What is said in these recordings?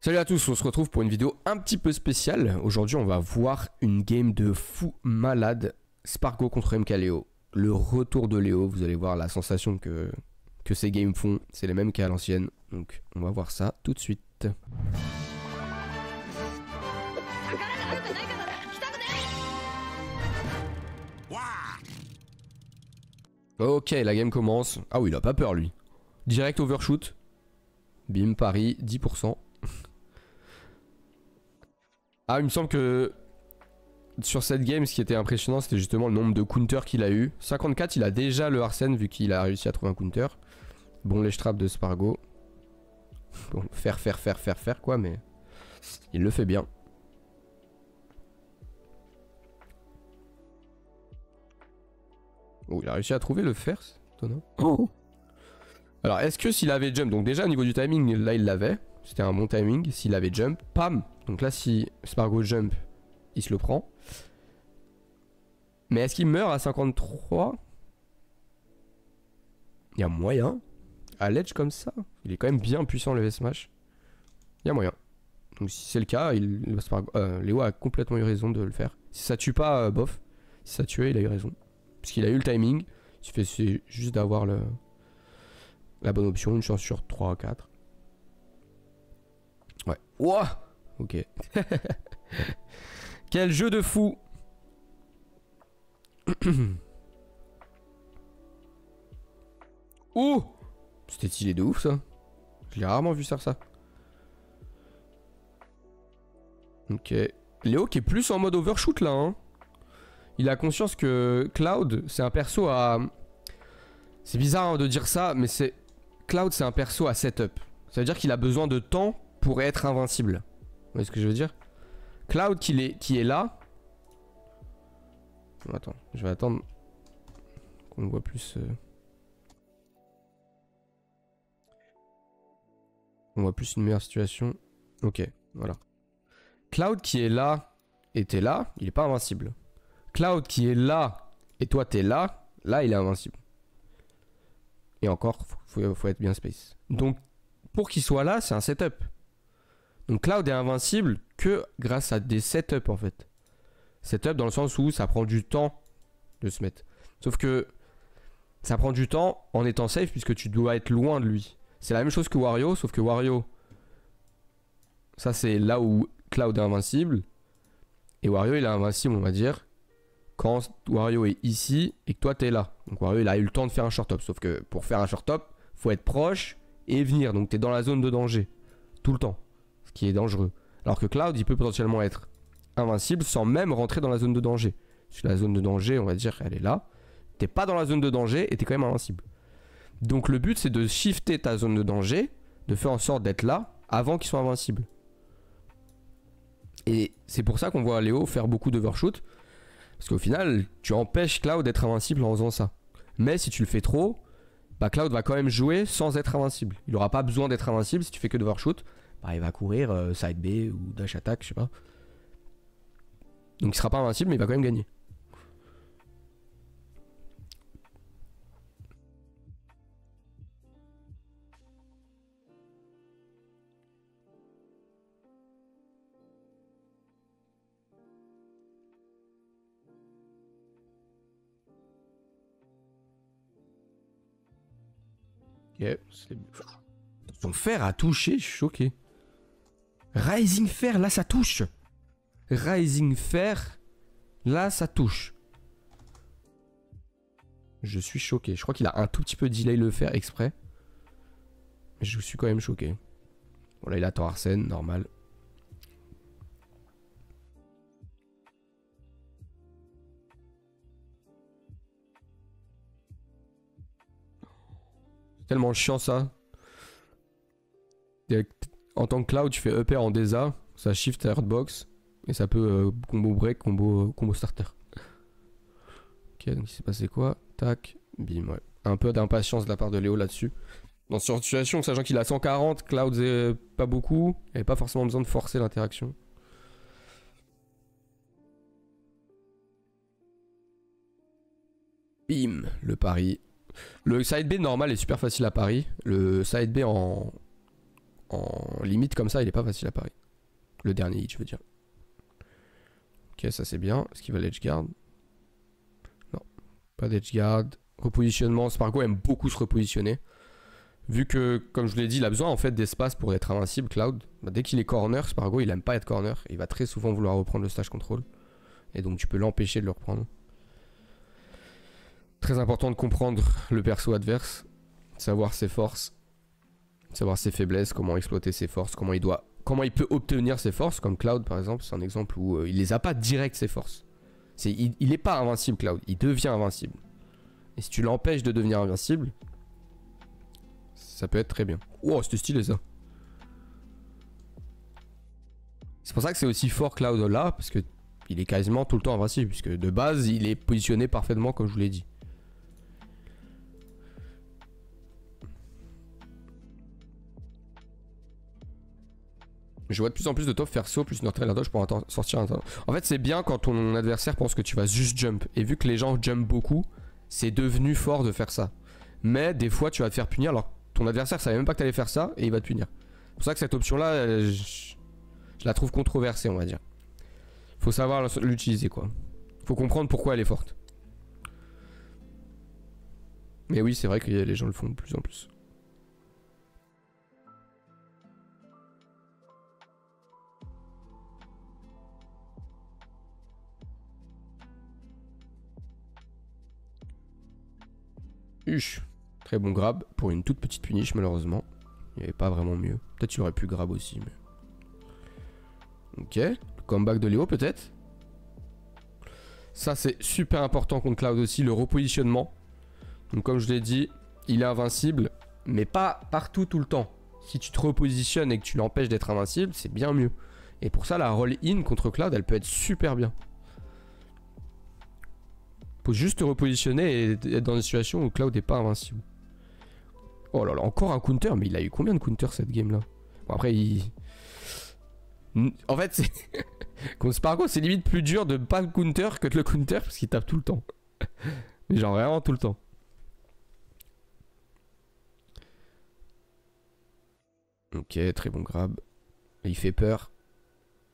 Salut à tous, on se retrouve pour une vidéo un petit peu spéciale. Aujourd'hui, on va voir une game de fou malade. Spargo contre MKLeo. Le retour de Léo, vous allez voir la sensation que ces games font. C'est les mêmes qu'à l'ancienne. Donc, on va voir ça tout de suite. Ok, la game commence. Ah oui, il a pas peur lui. Direct overshoot. Bim, pari, 10%. Ah, il me semble que sur cette game, ce qui était impressionnant, c'était justement le nombre de counters qu'il a eu. 54, il a déjà le Arsène vu qu'il a réussi à trouver un counter. Bon, les traps de Spargo. Bon, faire quoi, mais il le fait bien. Oh, il a réussi à trouver le faire, c'est étonnant. Oh. Alors, est-ce que s'il avait jump, donc déjà au niveau du timing, là il l'avait. C'était un bon timing. S'il avait jump, pam. Donc là, si Spargo jump, il se le prend. Mais est-ce qu'il meurt à 53? Il y a moyen. À l'edge comme ça. Il est quand même bien puissant le V-Smash. Il y a moyen. Donc si c'est le cas, Léo a complètement eu raison de le faire. Si ça tue pas, bof. Si ça tuait, il a eu raison. Parce qu'il a eu le timing. Il suffit juste d'avoir la bonne option. Une chance sur 3 4. Ouais. Ouah. Ok. Quel jeu de fou. Oh. C'était stylé de ouf ça. J'ai rarement vu faire ça. Ok. Léo qui est plus en mode overshoot là hein. Il a conscience que Cloud c'est un perso à... C'est bizarre hein, de dire ça mais c'est... Cloud c'est un perso à setup. Ça veut dire qu'il a besoin de temps pour être invincible. Vous voyez ce que je veux dire? Cloud qui est là. Attends, je vais attendre qu'on voit plus... On voit plus une meilleure situation. Ok, voilà. Cloud qui est là et t'es là, il est pas invincible. Cloud qui est là et toi t'es là, là il est invincible. Et encore, faut être bien space. Donc, pour qu'il soit là, c'est un setup. Donc Cloud est invincible que grâce à des setups en fait. Setup dans le sens où ça prend du temps de se mettre. Sauf que ça prend du temps en étant safe puisque tu dois être loin de lui. C'est la même chose que Wario, sauf que Wario, ça c'est là où Cloud est invincible. Et Wario il est invincible on va dire quand Wario est ici et que toi t'es là. Donc Wario il a eu le temps de faire un short top. Sauf que pour faire un short top, faut être proche et venir. Donc t'es dans la zone de danger tout le temps. Ce qui est dangereux. Alors que Cloud il peut potentiellement être invincible sans même rentrer dans la zone de danger. Parce que la zone de danger on va dire elle est là. T'es pas dans la zone de danger et t'es quand même invincible. Donc le but c'est de shifter ta zone de danger, de faire en sorte d'être là avant qu'ils soient invincibles. Et c'est pour ça qu'on voit Léo faire beaucoup d'overshoot. Parce qu'au final, tu empêches Cloud d'être invincible en faisant ça. Mais si tu le fais trop, bah Cloud va quand même jouer sans être invincible. Il n'aura pas besoin d'être invincible si tu fais que d'overshoot. Bah il va courir side B ou dash attack, je sais pas. Donc il sera pas invincible mais il va quand même gagner. Ok, son fer a touché, je suis choqué. Rising Fer, là ça touche. Rising Fer, là ça touche. Je suis choqué. Je crois qu'il a un tout petit peu delay le fer exprès. Mais je suis quand même choqué. Bon là il attend Arsène, normal. C'est tellement chiant ça. En tant que Cloud, tu fais upper en DESA, ça shift à hurtbox et ça peut combo break, combo starter. Ok, donc il s'est passé quoi? Tac, bim, ouais. Un peu d'impatience de la part de Léo là-dessus. Dans cette situation, sachant qu'il a 140, Cloud c'est pas beaucoup, il avait pas forcément besoin de forcer l'interaction. Bim, le pari. Le side B normal est super facile à pari. Le side B en limite comme ça, il est pas facile à parier. Le dernier hit, je veux dire. Ok, ça c'est bien. Est-ce qu'il va l'edge guard? Non, pas d'edge guard. Repositionnement, Spargo aime beaucoup se repositionner. Vu que, comme je vous l'ai dit, il a besoin en fait d'espace pour être invincible, Cloud. Bah, dès qu'il est corner, Spargo il aime pas être corner. Il va très souvent vouloir reprendre le stage control. Et donc tu peux l'empêcher de le reprendre. Très important de comprendre le perso adverse. Savoir ses forces. Savoir ses faiblesses, comment exploiter ses forces, comment il peut obtenir ses forces, comme Cloud par exemple, c'est un exemple où il les a pas direct ses forces. Il est pas invincible Cloud, il devient invincible. Et si tu l'empêches de devenir invincible, ça peut être très bien. Oh, c'était stylé ça. C'est pour ça que c'est aussi fort Cloud là, parce que il est quasiment tout le temps invincible, puisque de base il est positionné parfaitement comme je vous l'ai dit. Je vois de plus en plus de top faire saut plus North Trail dodge pour sortir un temps. En fait, c'est bien quand ton adversaire pense que tu vas juste jump. Et vu que les gens jump beaucoup, c'est devenu fort de faire ça. Mais des fois, tu vas te faire punir alors que ton adversaire savait même pas que tu allais faire ça et il va te punir. C'est pour ça que cette option-là, je la trouve controversée, on va dire. Faut savoir l'utiliser, quoi. Faut comprendre pourquoi elle est forte. Mais oui, c'est vrai que les gens le font de plus en plus. Très bon grab pour une toute petite punish malheureusement. Il n'y avait pas vraiment mieux. Peut-être qu'il aurait pu grab aussi. Mais... ok. Le comeback de Léo peut-être. Ça c'est super important contre Cloud aussi. Le repositionnement. Donc comme je l'ai dit, il est invincible. Mais pas partout tout le temps. Si tu te repositionnes et que tu l'empêches d'être invincible, c'est bien mieux. Et pour ça la roll-in contre Cloud elle peut être super bien. Faut juste te repositionner et être dans une situation où Cloud n'est pas invincible. Oh là là, encore un counter, mais il a eu combien de counters cette game là? Bon après il... en fait c'est... contre Spargo c'est limite plus dur de pas le counter que de le counter parce qu'il tape tout le temps. Mais genre vraiment tout le temps. Ok, très bon grab. Il fait peur.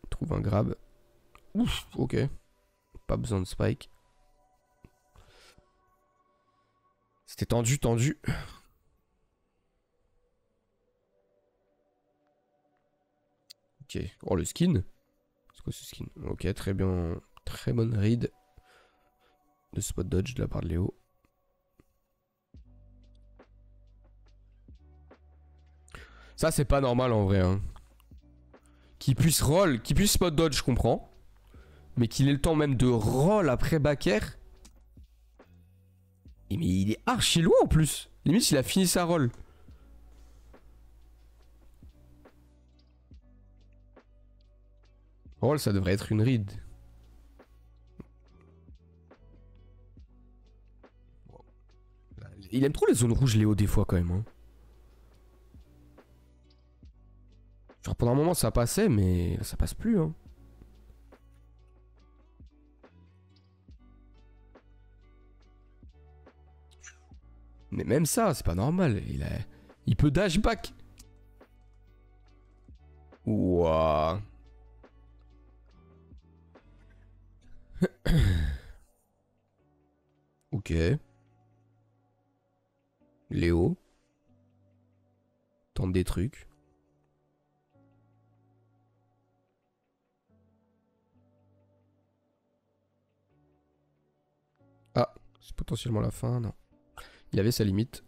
Il trouve un grab. Ouf, ok. Pas besoin de spike. C'était tendu, tendu. Ok. Oh, le skin. C'est quoi ce skin? Ok, très bien. Très bonne read de spot dodge de la part de Léo. Ça, c'est pas normal en vrai. Hein. Qu'il puisse roll, qu'il puisse spot dodge, je comprends. Mais qu'il ait le temps même de roll après back air. Mais il est archi loin en plus. Limite, il a fini sa roll. Roll, ça devrait être une read. Il aime trop les zones rouges, Léo, des fois, quand même. Hein. Genre, pendant un moment, ça passait, mais ça passe plus. Hein. Mais même ça, c'est pas normal. Il peut dash back. Ouah. Ok. Léo. Tente des trucs. Ah, c'est potentiellement la fin, non. Il avait sa limite.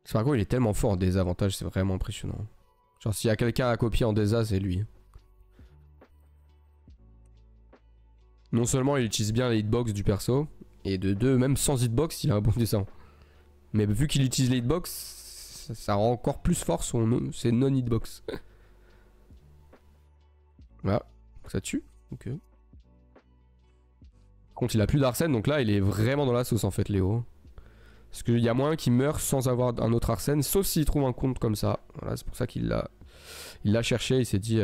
Spargo, il est tellement fort en désavantage, c'est vraiment impressionnant. Genre, s'il y a quelqu'un à copier en désa, c'est lui. Non seulement il utilise bien les hitbox du perso, et de deux, même sans hitbox, il a un bon dessin. Mais vu qu'il utilise les hitbox, ça rend encore plus fort ses non-hitbox. Voilà, ça tue. Ok. Par contre, il a plus d'Arsène, donc là, il est vraiment dans la sauce en fait, Léo. Parce qu'il y a moyen qu'il meure sans avoir un autre Arsène, sauf s'il trouve un compte comme ça. Voilà, c'est pour ça qu'il l'a cherché, il s'est dit...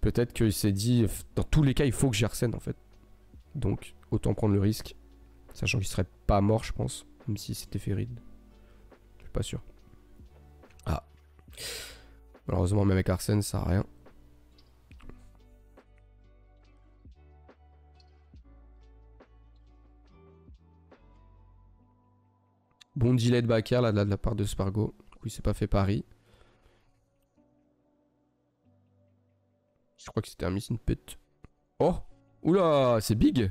peut-être qu'il s'est dit, dans tous les cas, il faut que j'y Arsène en fait. Donc, autant prendre le risque. Sachant qu'il serait pas mort, je pense, même si c'était fait read. pas sûr. Ah. Malheureusement, même avec Arsène, ça sert à rien. Bon delay de backer là de la part de Spargo. Du coup, il s'est pas fait pari. Je crois que c'était un missing put. Oh! Oula! C'est big!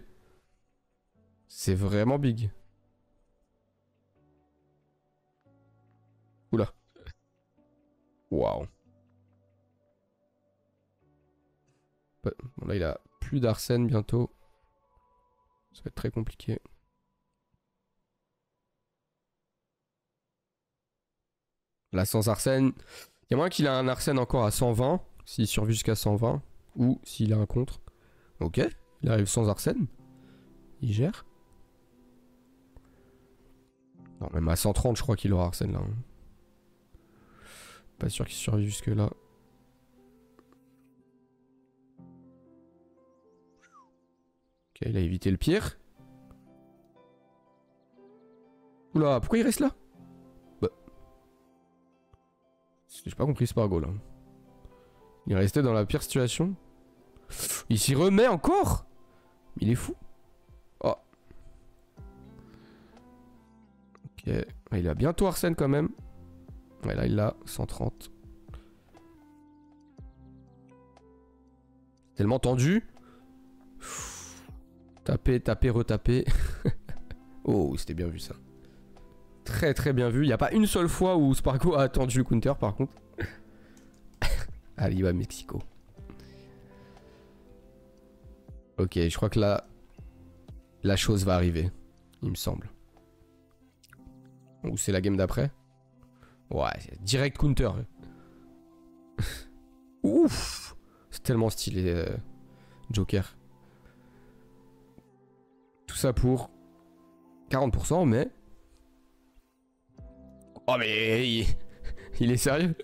C'est vraiment big. Oula. Waouh. Bon, là, il a plus d'Arsène bientôt. Ça va être très compliqué. Là, sans Arsène. Il y a moins qu'il a un Arsène encore à 120. S'il survit jusqu'à 120. Ou s'il a un contre. Ok. Il arrive sans Arsène. Il gère. Non, même à 130, je crois qu'il aura Arsène là. Hein. Pas sûr qu'il survive jusque là. Ok, il a évité le pire. Oula, pourquoi il reste là? Bah. J'ai pas compris Spargo là. Il est resté dans la pire situation. Il s'y remet encore? Il est fou. Oh. Ok. Il a bientôt Arsène quand même. Ouais, là il l'a. 130. Tellement tendu. Taper, taper, retaper. Oh, c'était bien vu ça. Très très bien vu. Il n'y a pas une seule fois où Spargo a attendu le counter par contre. Allez, il va à Mexico. Ok, je crois que là, la chose va arriver. Il me semble. Ou c'est la game d'après? Ouais, direct counter. Ouf! C'est tellement stylé, Joker. Tout ça pour 40%, mais... Oh mais... Il est sérieux?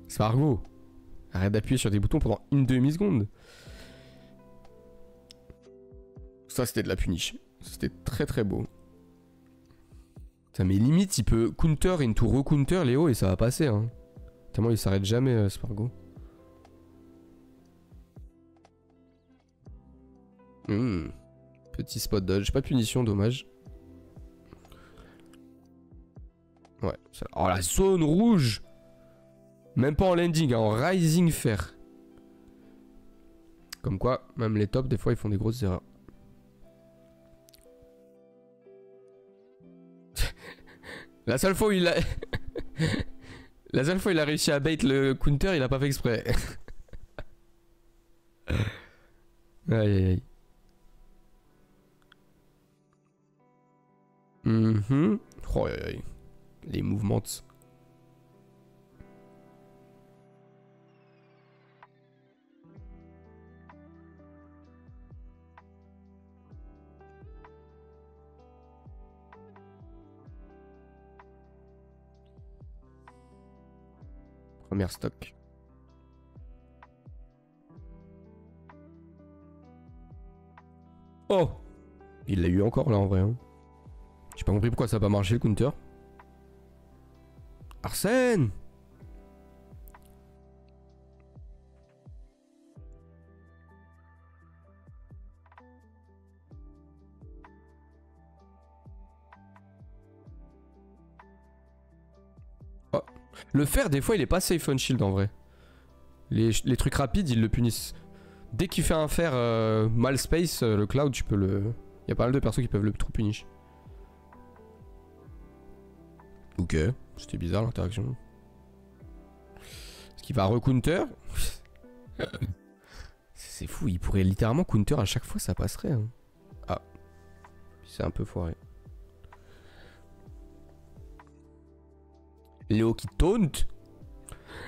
Spargo. Arrête d'appuyer sur des boutons pendant une demi-seconde. Ça, c'était de la punish. C'était très très beau. Ça, mais limite, il peut counter into re-counter Léo et ça va passer. Hein. Tellement il s'arrête jamais, Spargo. Petit spot dodge. Pas de punition, dommage. Ouais. Ça... Oh, la zone rouge! Même pas en landing, hein, en rising fair. Comme quoi, même les tops, des fois, ils font des grosses erreurs. La seule fois où il a... La seule fois où il a réussi à bait le counter, il a pas fait exprès. Aïe aïe aïe. Oh aïe aïe. Les mouvements. Première stock. Oh! Il l'a eu encore là en vrai. Hein. J'ai pas compris pourquoi ça a pas marché le counter. Arsène! Oh. Le fer des fois il est pas safe on shield en vrai. Les trucs rapides ils le punissent. Dès qu'il fait un fer mal space, le cloud tu peux le... Il y a pas mal de persos qui peuvent le trop punish. Ok, c'était bizarre l'interaction. Est-ce qu'il va recounter? C'est fou, il pourrait littéralement counter à chaque fois, ça passerait. Hein. Ah, c'est un peu foiré. Léo qui taunt.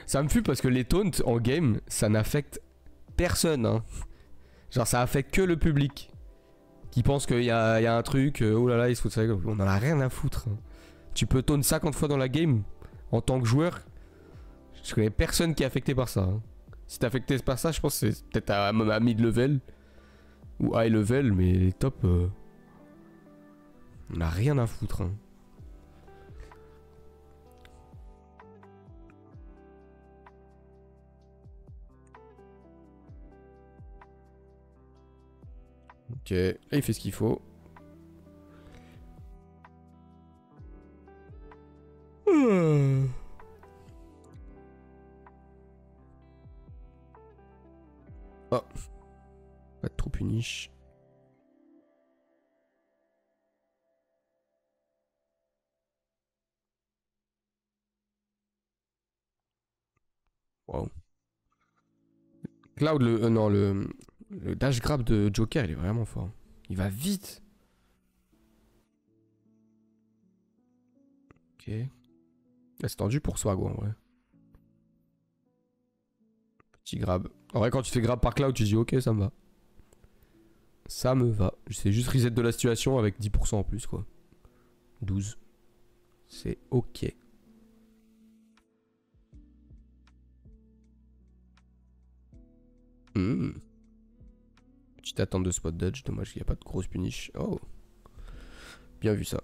Ça me fuit parce que les taunts en game, ça n'affecte personne. Hein. Genre ça affecte que le public. Qui pense qu'il y a un truc, oh là là, il se fout de ça. On en a rien à foutre. Hein. Tu peux taunt 50 fois dans la game en tant que joueur. Je connais personne qui est affecté par ça. Hein. Si t'es affecté par ça, je pense que c'est peut-être à mid-level ou high level, mais les top, on a rien à foutre. Hein. Ok, là il fait ce qu'il faut. Oh. Pas de trop punish. Wow. Cloud, non, le dash grab de Joker, il est vraiment fort. Il va vite. Ok. Là, c'est tendu pour Swago en vrai. Petit grab. En vrai, quand tu fais grab par Cloud, tu dis ok, ça me va. Ça me va. C'est juste reset de la situation avec 10% en plus, quoi. 12. C'est ok. Petite attente de spot dodge. Dommage qu'il n'y a pas de grosse punish. Oh. Bien vu ça.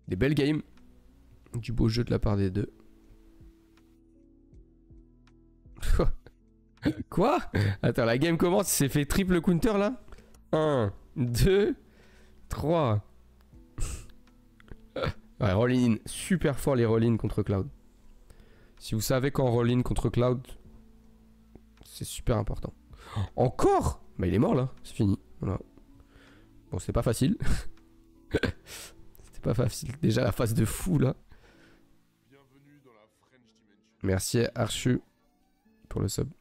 Des belles games. Du beau jeu de la part des deux. Quoi? Attends, la game commence, il s'est fait triple counter là? 1, 2, 3. Ouais, roll-in. Super fort les roll-in contre Cloud. Si vous savez qu'en roll-in contre Cloud, c'est super important. Encore? Bah il est mort là, c'est fini. Voilà. Bon, c'est pas facile. C'était pas facile. Déjà la phase de fou là. Merci Archu pour le sub.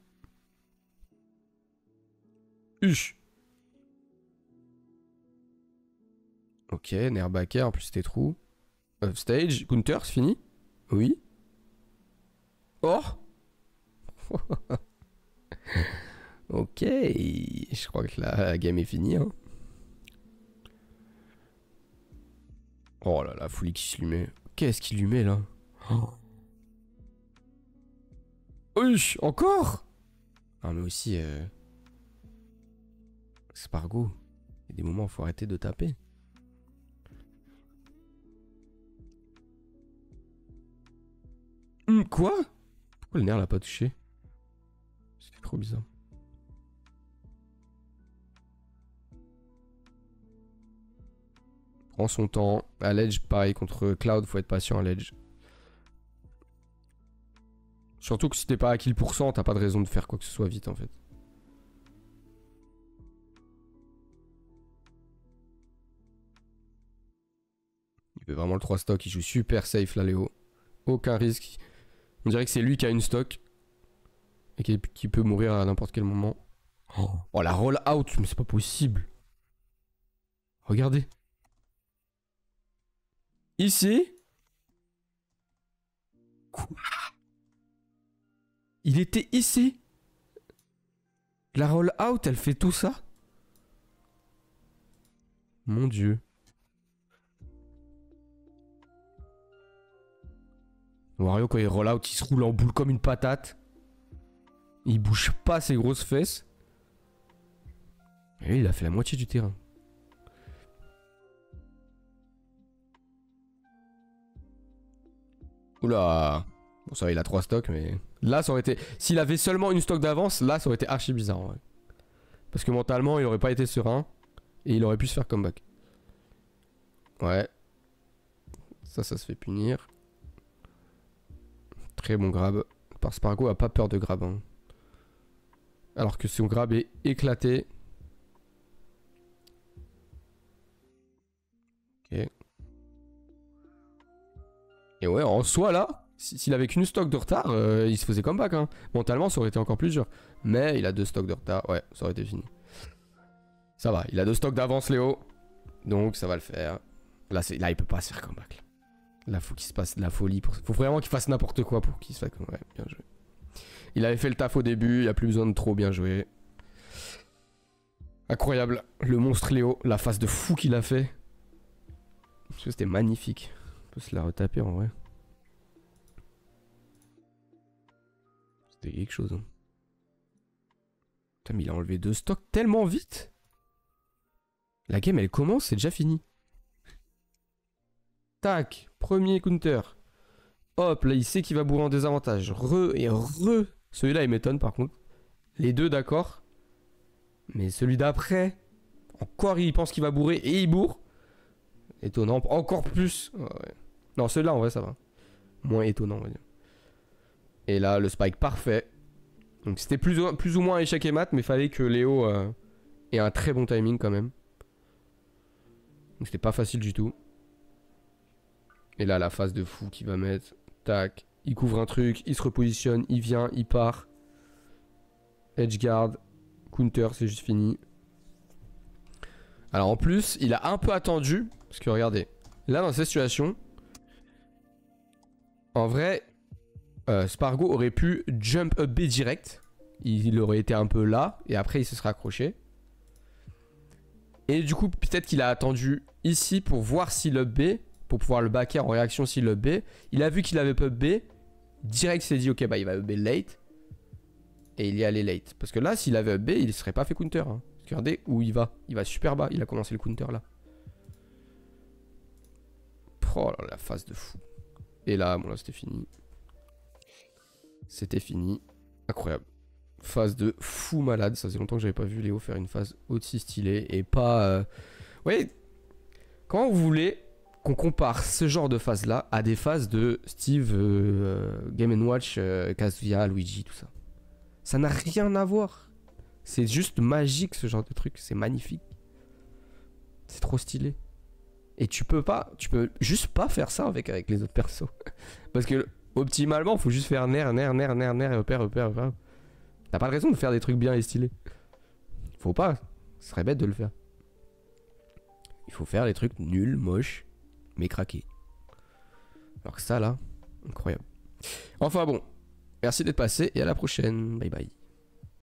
Huch. Ok, Nerbaker, en plus c'était trou. Stage, counter, c'est fini? Oui. Oh. Ok, je crois que la game est finie. Hein. Oh là là, folie qui se lui met. Qu'est-ce qu'il lui met là? Oh. Uch, encore? Ah mais aussi... Spargo. Il y a des moments où il faut arrêter de taper. Quoi? Pourquoi le nerf l'a pas touché? C'est trop bizarre. Prends son temps. À l'edge, pareil, contre Cloud, faut être patient à l'edge. Surtout que si t'es pas à kill %, t'as pas de raison de faire quoi que ce soit vite en fait. Il fait vraiment le 3 stock, il joue super safe là Léo. Aucun risque. On dirait que c'est lui qui a une stock. Et qui peut mourir à n'importe quel moment. Oh la roll out, mais c'est pas possible. Regardez. Ici. Quoi? Il était ici. La roll out, elle fait tout ça. Mon dieu. Wario, quand il roll out, il se roule en boule comme une patate. Il bouge pas ses grosses fesses. Et lui, il a fait la moitié du terrain. Oula. Bon, ça va, il a 3 stocks, mais... Là, ça aurait été... S'il avait seulement une stock d'avance, là, ça aurait été archi bizarre, en vrai. Parce que mentalement, il aurait pas été serein. Et il aurait pu se faire comeback. Ouais. Ça se fait punir. Très bon grab. Par Spargo a pas peur de grab. Hein. Alors que son grab est éclaté. Ok. Et ouais, en soi là, s'il avait qu'une stock de retard, il se faisait comeback. Hein. Mentalement, ça aurait été encore plus dur. Mais il a 2 stocks de retard. Ouais, ça aurait été fini. Ça va, il a 2 stocks d'avance, Léo. Donc ça va le faire. Là, il peut pas se faire comeback. Là, faut qu'il se passe de la folie. Faut vraiment qu'il fasse n'importe quoi pour qu'il se fasse comeback. Ouais, bien joué. Il avait fait le taf au début, il n'y a plus besoin de trop bien jouer. Incroyable. Le monstre Léo, la phase de fou qu'il a fait. C'était magnifique. On peut se la retaper en vrai. C'était quelque chose. Hein. Putain, mais il a enlevé 2 stocks tellement vite. La game, elle commence, c'est déjà fini. Tac, premier counter. Hop, là, il sait qu'il va bourrer en désavantage. Re et re. Celui-là, il m'étonne par contre. Les deux, d'accord. Mais celui d'après, encore il pense qu'il va bourrer et il bourre. Étonnant, encore plus. Ouais. Non, celui-là en vrai ça va. Moins étonnant on va dire. Et là le spike parfait. Donc c'était plus ou moins échec et mat, mais fallait que Léo ait un très bon timing quand même. Donc c'était pas facile du tout. Et là la phase de fou qu'il va mettre. Tac. Il couvre un truc, il se repositionne, il vient, il part. Edge guard. Counter, c'est juste fini. Alors en plus, il a un peu attendu. Parce que regardez, là dans cette situation, en vrai, Spargo aurait pu jump up B direct. Il aurait été un peu là. Et après il se serait accroché. Et du coup, peut-être qu'il a attendu ici pour voir s'il up B. Pour pouvoir le backer en réaction s'il up B. Il a vu qu'il avait up B. Direct il s'est dit ok bah il va up B late. Et il y allait late. Parce que là s'il avait up B il ne serait pas fait counter. Hein. Regardez où il va. Il va super bas. Il a commencé le counter là. Oh là la phase de fou. Et là bon là c'était fini. C'était fini. Incroyable. Phase de fou malade. Ça faisait longtemps que j'avais pas vu Léo faire une phase aussi stylée. Et pas... Vous voyez, comment vous voulez qu'on compare ce genre de phase là à des phases de Steve, Game & Watch, Kazuya, Luigi, tout ça. Ça n'a rien à voir. C'est juste magique ce genre de truc. C'est magnifique. C'est trop stylé. Et tu peux juste pas faire ça avec les autres persos. Parce que optimalement, faut juste faire nerf, et repère. T'as pas de raison de faire des trucs bien et stylés. Faut pas. Ce serait bête de le faire. Il faut faire des trucs nuls, moches, mais craqués. Alors que ça là, incroyable. Enfin bon, merci d'être passé et à la prochaine. Bye bye.